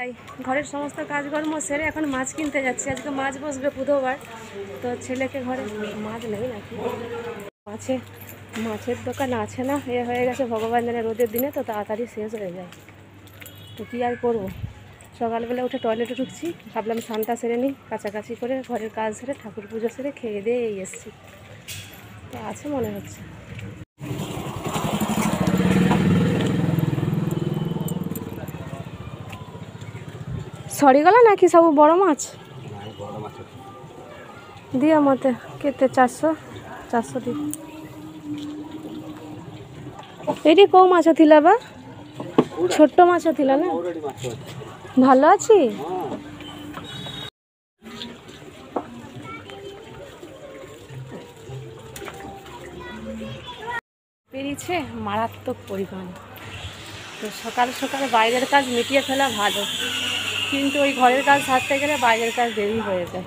তাই ঘরের সমস্ত কাজকর্ম সেরে এখন মাছ কিনতে যাচ্ছি। আজকে মাছ বসবে বুধবার, তো ছেলেকে ঘরে মাছ নেই নাকি মাছের দোকান আছে না, হয়ে গেছে ভগবান জানে রোদের দিনে তো তাড়াতাড়ি শেষ হয়ে যায়। তো কী আর করবো, সকালবেলা উঠে টয়লেটে ঢুকছি, ভাবলাম স্নানটা সেরে নিই, কাছাকাছি করে ঘরের কাজ সেরে ঠাকুর পুজো সেরে খেয়ে দিয়ে এসছি। তো আছে মনে হচ্ছে। ସରିଗଲା ନା କି ସବୁ ବଡ଼ ମାଛ ଦିଅ ମୋତେ କେତେ 400 ଦିଅ। ଏଇଠି କେଉଁ ମାଛ ଥିଲା ବା? ଛୋଟ ମାଛ ଥିଲା ନା? ଭଲ ଅଛି। বেরিয়েছে মারাত্মক পরিমাণ। তো সকাল সকাল বাইরের কাজ মিটিয়ে ফেলা ভালো, কিন্তু ওই ঘরের কাজ সারতে গেলে বাইরের কাজ দেরি হয়ে যায়।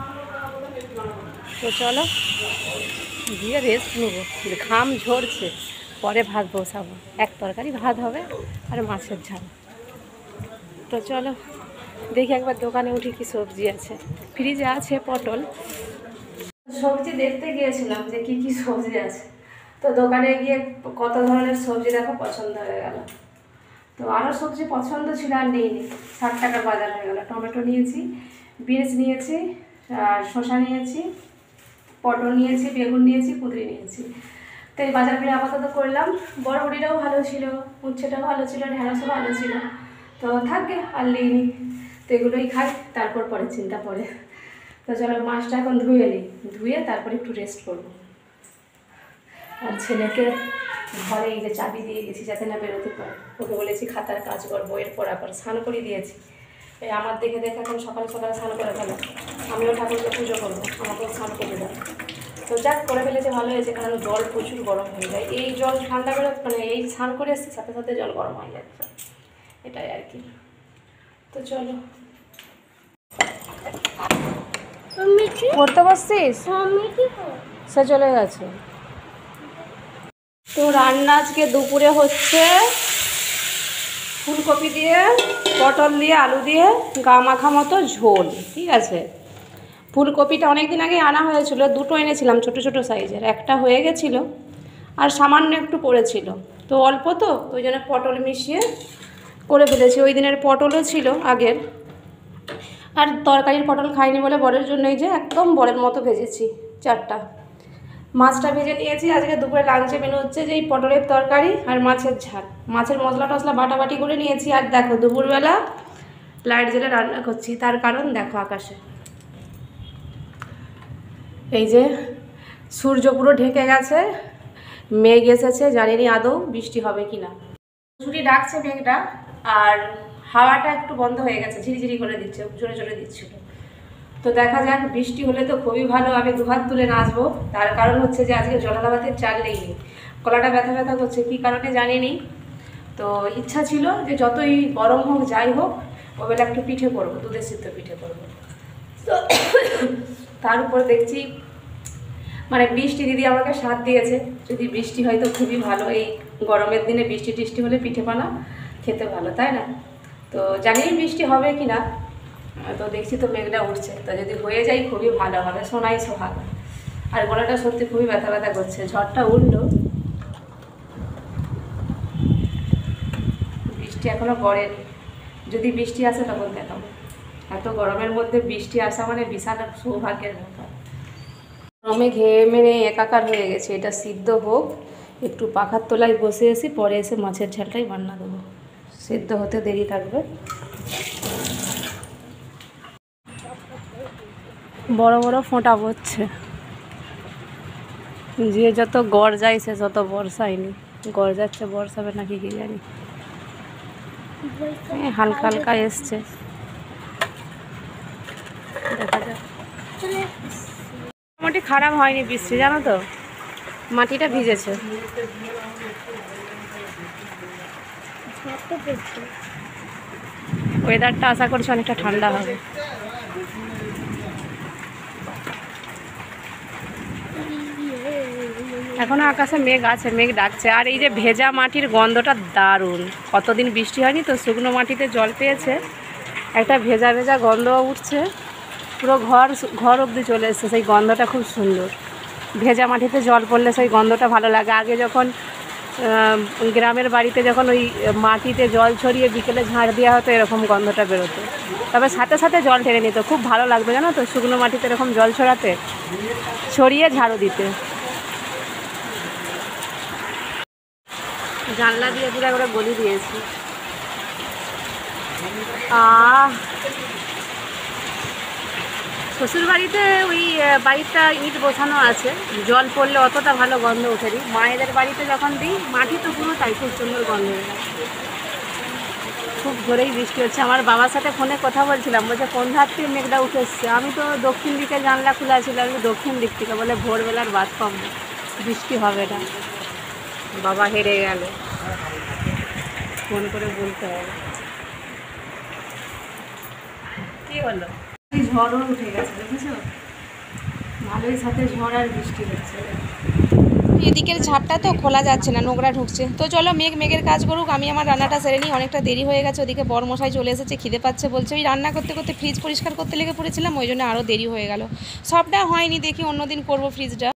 তো চলো গিয়ে রেস্ট নেবো, ঘাম ঝরছে, পরে ভাত বসাবো। এক তরকারি ভাত হবে আর মাছের ঝাল। তো চলো দেখি একবার দোকানে উঠি কি সবজি আছে। ফ্রিজে আছে পটল। সবজি দেখতে গিয়েছিলাম যে কি কি সবজি আছে, তো দোকানে গিয়ে কত ধরনের সবজি দেখো পছন্দ হয়ে গেল। তো আরও সবজি পছন্দ ছিল আর নিইনি, 60 টাকার বাজার হয়ে গেল। টমেটো নিয়েছি, বিনস নিয়েছি, আর শসা নিয়েছি, পটল নিয়েছি, বেগুন নিয়েছি, কুঁদরি নিয়েছি। তো এই বাজারগুলো আপাতত করলাম। বড়বড়িটাও ভালো ছিল, উচ্ছেটাও ভালো ছিল, ঢেঁড়সও ভালো ছিল। তো থাকবে আর নিইনি, তো এগুলোই খাই, তারপর পরে চিন্তা পড়ে। তো চলো মাছটা এখন ধুয়ে তারপরে একটু রেস্ট করবো। আর ছেলেকে ঘরে এই যে চাবি দিয়ে গেছি যাতে না বেরোতে পারে। ওকে বলেছি খাতার কাজ কর, বইয়ের পড়া কর। স্নান করে দিয়েছি, এই আমার দেখে এখন সকাল সকাল স্নান করে ফেলো। আমিও ঠাকুরকে পুজো করবো, আমাকেও স্নান করে দেবো। তো যাক করে ফেলেছে, ভালো হয়েছে, কারণ জল প্রচুর গরম হয়ে যায়। এই জল ঠান্ডা বেরো মানে এই স্নান করে এসছে সাথে সাথে জল গরম হয়ে যাচ্ছে, এটাই আর কি। তো চলো পড়তে বসছিস, সে চলে গেছে। তো রান্না আজকে দুপুরে হচ্ছে ফুলকপি দিয়ে, পটল দিয়ে, আলু দিয়ে গা মাখা মতো ঝোল। ঠিক আছে, ফুলকপিটা অনেক দিন আগে আনা হয়েছিল, দুটো এনেছিলাম ছোট ছোট সাইজের, একটা হয়ে গেছিলো আর সামান্য একটু পড়েছিল। তো অল্প, তো ওই জন্য পটল মিশিয়ে করে ফেলেছি। ওই দিনের পটলও ছিল আগের, আর তরকারির পটল খাইনি বলে বরের জন্য এই যে একদম বরের মতো ভেজেছি 4টা। মাছটা ভেজে নিয়েছি। আজকে দুপুরে লাঞ্চে মেনু হচ্ছে যে এই পটলের তরকারি আর মাছের ঝাল। মাছের মশলা টশলা বাটাবাটি করে নিয়েছি। আর দেখো দুপুরবেলা লাইট জ্বেলে রান্না করছি, তার কারণ দেখো আকাশে এই যে সূর্য পুরো ঢেকে গেছে, মেঘ এসেছে, জানি না আদৌ বৃষ্টি হবে কি না। ছুটি ডাকছে মেঘটা, আর হাওয়াটা একটু বন্ধ হয়ে গেছে, ঝিরিঝিরি করে দিচ্ছে, জোরে জোরে দিচ্ছিল। তো দেখা যাক, বৃষ্টি হলে তো খুবই ভালো, আমি দুহাত তুলে নাচবো। তার কারণ হচ্ছে যে আজকে জলালা ভাতের চাল নেই, গলাটা ব্যথা ব্যথা করছে, কী কারণে জানি নি। তো ইচ্ছা ছিল যে যতই গরম হোক যাই হোক ওবেলা একটু পিঠে করবো, দুধের সিদ্ধ পিঠে করবো। তো তার উপর দেখছি মানে বৃষ্টি দিদি আমাকে সাথ দিয়েছে, যদি বৃষ্টি হয় তো খুবই ভালো। এই গরমের দিনে বৃষ্টি টিষ্টি হলে পিঠে বানা খেতে ভালো, তাই না? তো জানি বৃষ্টি হবে কি না, তো দেখছি তো মেঘটা উঠছে, তো যদি হয়ে যায় খুবই ভালো হবে, সোনাই সোহাগ। আর গলাটা সত্যি খুবই ব্যথা ব্যথা করছে, ঝড়টা উঠলো, বৃষ্টি এখনো পড়েনি। যদি বৃষ্টি আসে তখন দেখাবো। এত গরমের মধ্যে বৃষ্টি আসা মানে বিশাল সৌভাগ্যের ব্যাপার। গরমে ঘেয়ে মেরে একাকার হয়ে গেছে, এটা সিদ্ধ হোক, একটু পাখার তলায় বসে এসে পরে এসে মাছের ঝালটাই রান্না দেবো, সিদ্ধ হতে দেরি থাকবে। বড় বড় ফোঁটা পড়ছে, যে যত গড় যায় সে যত বর্ষায়নি, গড় যাচ্ছে বর্ষাবে নাকি কি জানি, হালকা হালকা এসছে, দেখা যাক। মোটামুটি খারাপ হয়নি বৃষ্টি, জানো তো, মাটিটা ভিজেছে। ওয়েদারটা আশা করছি অনেকটা ঠান্ডা হবে। এখনো আকাশে মেঘ আছে, মেঘ ডাকছে। আর এই যে ভেজা মাটির গন্ধটা দারুণ, কতদিন বৃষ্টি হয়নি তো, শুকনো মাটিতে জল পেয়েছে, একটা ভেজা ভেজা গন্ধ উঠছে, পুরো ঘর ঘর অবধি চলে এসছে। সেই গন্ধটা খুব সুন্দর। ভেজা মাটিতে জল পড়লে সেই গন্ধটা ভালো লাগে। আগে যখন গ্রামের বাড়িতে যখন ওই মাটিতে জল ছড়িয়ে বিকেলে ঝাড় দেওয়া হতো, এরকম গন্ধটা বেরোতো। তবে সাথে সাথে জল টেনে নিত, খুব ভালো লাগবে জানো তো শুকনো মাটিতে এরকম জল ছড়াতে, ছড়িয়ে ঝাড়ু দিতে। জানলা দিয়ে পুরো একবারে গলি দিয়েছি। শ্বশুর বাড়িতে ওই বাড়িটা ইট বসানো আছে, জল পড়লে অতটা ভালো গন্ধ ওঠেনি। মায়েদের বাড়িতে যখন দিই, মাটি তো পুরো তাই, খুব সুন্দর গন্ধ ওঠে। খুব জোরেই বৃষ্টি হচ্ছে। আমার বাবার সাথে ফোনে কথা বলছিলাম, বলছে কোন ধার থেকে মেঘটা উঠে এসছে। আমি তো দক্ষিণ দিকে জানলা খোলা ছিল, আমি দক্ষিণ দিক থেকে, বলে ভোরবেলার বাদ কম বৃষ্টি হবে না। বাবা হেরে গেল, ফোন করে বলতে হবে। কি হলো? ঝড়ও উঠে গেছে, দেখেছো? ভালোই সাথে ঝড় আর বৃষ্টি হচ্ছে। এদিকের ঝাপটা তো খোলা যাচ্ছে না, নোংরা ঢুকছে। তো চলো মেঘের কাজ করুক, আমি আমার রান্নাটা সেরে নিই, অনেকটা দেরি হয়ে গেছে। ওদিকে বরমশাই চলে এসেছে, খিদে পাচ্ছে বলছে। ওই রান্না করতে করতে ফ্রিজ পরিষ্কার করতে লেগে পড়েছিলাম, ওই জন্য আরও দেরি হয়ে গেল। সবটা হয়নি, দেখি অন্যদিন করবো ফ্রিজটা।